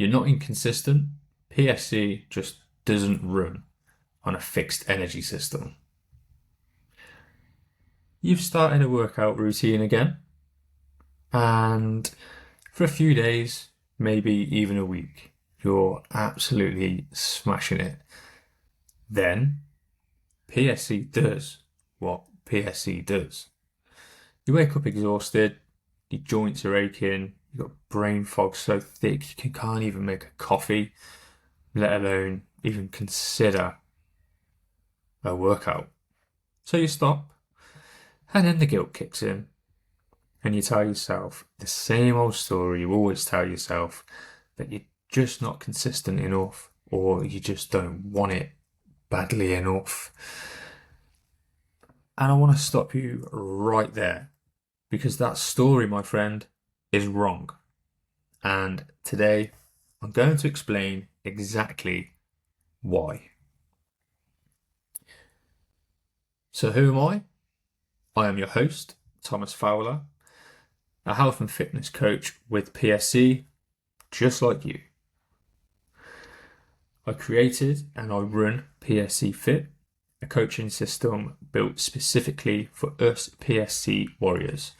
You're not inconsistent. PSC just doesn't run on a fixed energy system. You've started a workout routine again, and for a few days, maybe even a week, you're absolutely smashing it. Then PSC does what PSC does. You wake up exhausted, your joints are aching, you've got brain fog so thick you can't even make a coffee, let alone even consider a workout. So you stop, and then the guilt kicks in, and you tell yourself the same old story you always tell yourself, that you're just not consistent enough, or you just don't want it badly enough. And I want to stop you right there, because that story, my friend, is wrong. And today I'm going to explain exactly why. So who am I? I am your host, Thomas Fowler, a health and fitness coach with PSC, just like you. I created and I run PSCFIT, a coaching system built specifically for us PSC warriors.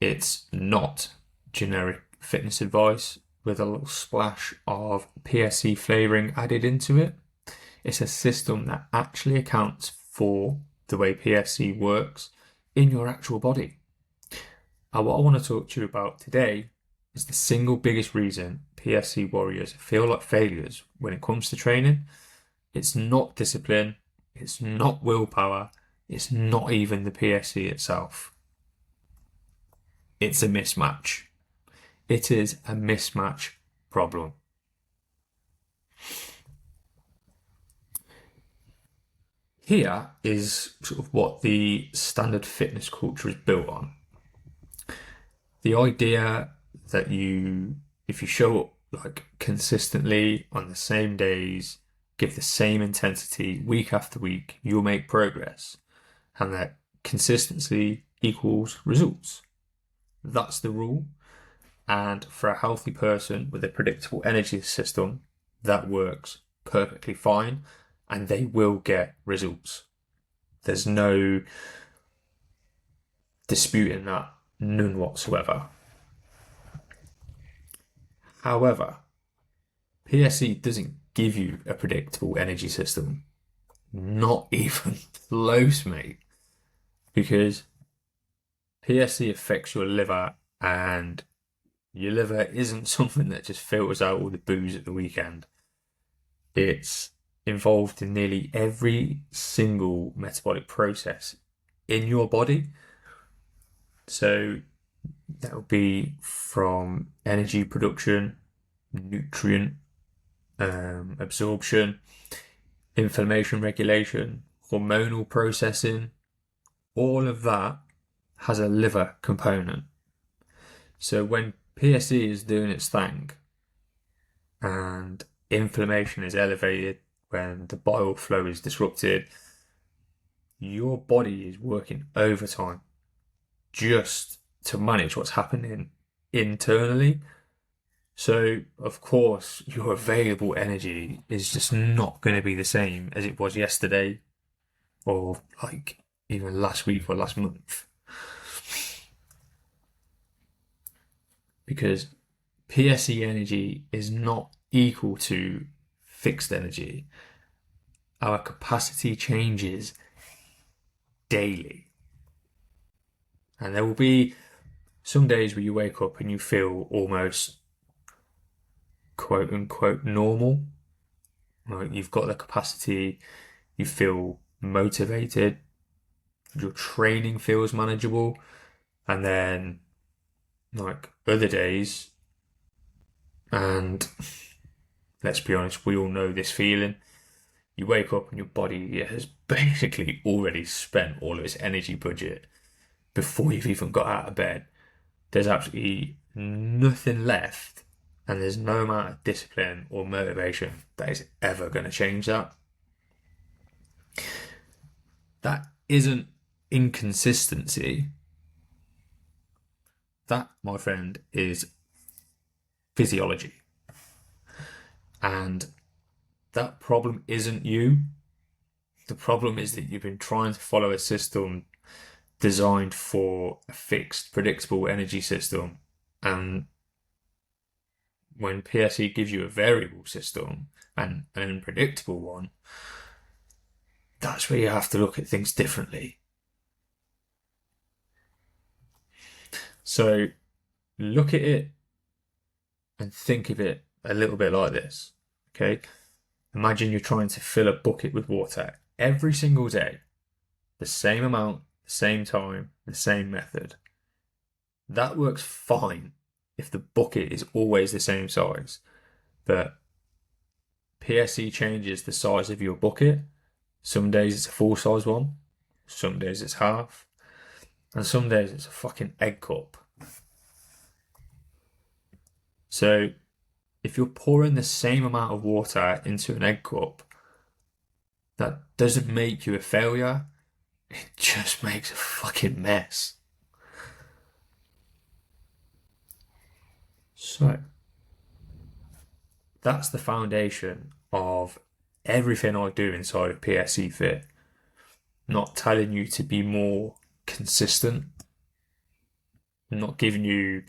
It's not generic fitness advice with a little splash of PSC flavouring added into it. It's a system that actually accounts for the way PSC works in your actual body. And what I want to talk to you about today is the single biggest reason PSC warriors feel like failures when it comes to training. It's not discipline, it's not willpower, it's not even the PSC itself. It's a mismatch. It is a mismatch problem. Here is sort of what the standard fitness culture is built on. The idea that if you show up like consistently on the same days, give the same intensity week after week, you'll make progress, and that consistency equals results. That's the rule. And for a healthy person with a predictable energy system, that works perfectly fine, and they will get results. There's no disputing that, none whatsoever. However, PSC doesn't give you a predictable energy system. Not even close, mate. Because PSC affects your liver, and your liver isn't something that just filters out all the booze at the weekend. It's involved in nearly every single metabolic process in your body. So that would be from energy production, nutrient absorption, inflammation regulation, hormonal processing. All of that has a liver component. So when PSC is doing its thing and inflammation is elevated, when the bile flow is disrupted, your body is working overtime just to manage what's happening internally. So, of course, your available energy is just not going to be the same as it was yesterday, or like even last week or last month. Because PSC energy is not equal to fixed energy. Our capacity changes daily. And there will be some days where you wake up and you feel almost quote unquote normal. Like you've got the capacity, you feel motivated, your training feels manageable, and then like other days, and let's be honest, we all know this feeling. You wake up and your body has basically already spent all of its energy budget before you've even got out of bed. There's absolutely nothing left, and there's no amount of discipline or motivation that is ever going to change that. That isn't inconsistency. That, my friend, is physiology. And that problem isn't you. The problem is that you've been trying to follow a system designed for a fixed, predictable energy system. And when PSC gives you a variable system and an unpredictable one, that's where you have to look at things differently. So look at it and think of it a little bit like this, okay? Imagine you're trying to fill a bucket with water every single day, the same amount, the same time, the same method. That works fine if the bucket is always the same size, but PSC changes the size of your bucket. Some days it's a full size one, some days it's half, and some days it's a fucking egg cup. So if you're pouring the same amount of water into an egg cup, that doesn't make you a failure. It just makes a fucking mess. So that's the foundation of everything I do inside of PSCFIT. Not telling you to be more consistent. I'm not giving you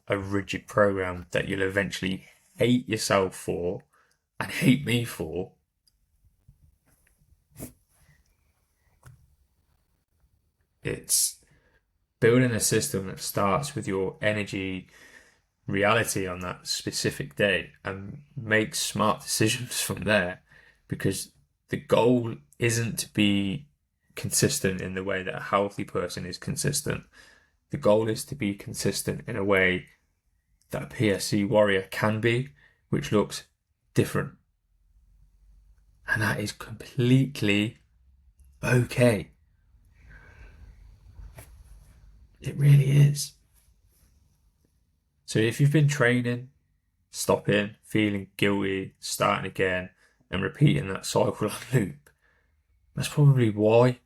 a rigid program that you'll eventually hate yourself for and hate me for. It's building a system that starts with your energy reality on that specific day and make smart decisions from there, because the goal isn't to be consistent in the way that a healthy person is consistent. The goal is to be consistent in a way that a PSC warrior can be, which looks different. And that is completely okay. It really is. So if you've been training, stopping, feeling guilty, starting again, and repeating that cycle and loop, that's probably why.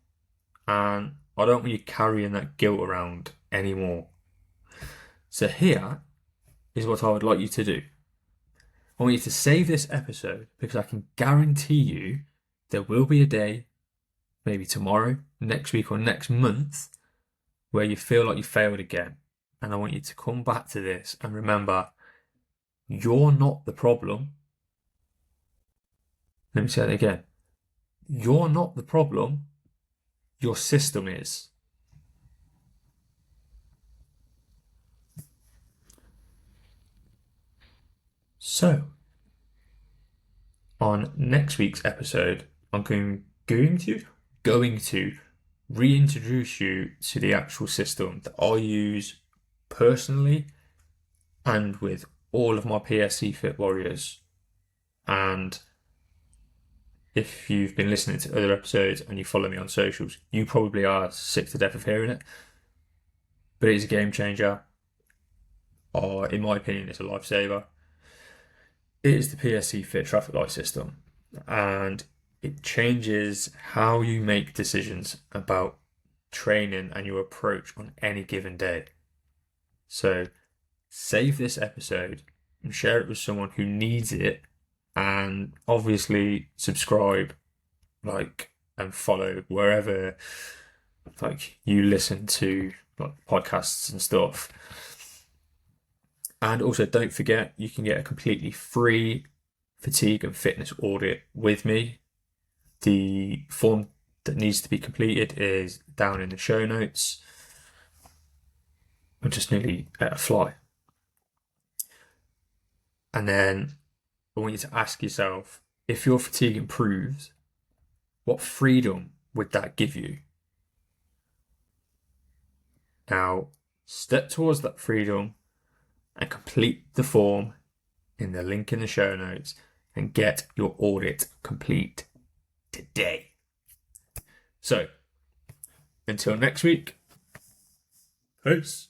And I don't want you carrying that guilt around anymore. So here is what I would like you to do. I want you to save this episode, because I can guarantee you there will be a day, maybe tomorrow, next week, or next month, where you feel like you failed again. And I want you to come back to this and remember, you're not the problem. Let me say that again. You're not the problem. Your system is. So, on next week's episode, I'm going to reintroduce you to the actual system that I use personally and with all of my PSCFIT warriors. And if you've been listening to other episodes and you follow me on socials, you probably are sick to death of hearing it. But it is a game changer. Or, in my opinion, it's a lifesaver. It is the PSCFIT traffic light system. And it changes how you make decisions about training and your approach on any given day. So save this episode and share it with someone who needs it, and obviously subscribe, like, and follow wherever you listen to podcasts and stuff. And also don't forget, you can get a completely free fatigue and fitness audit with me. The form that needs to be completed is down in the show notes. I'm just nearly at a fly. And then I want you to ask yourself, if your fatigue improves, what freedom would that give you? Now, step towards that freedom and complete the form in the link in the show notes and get your audit complete today. So, until next week, peace.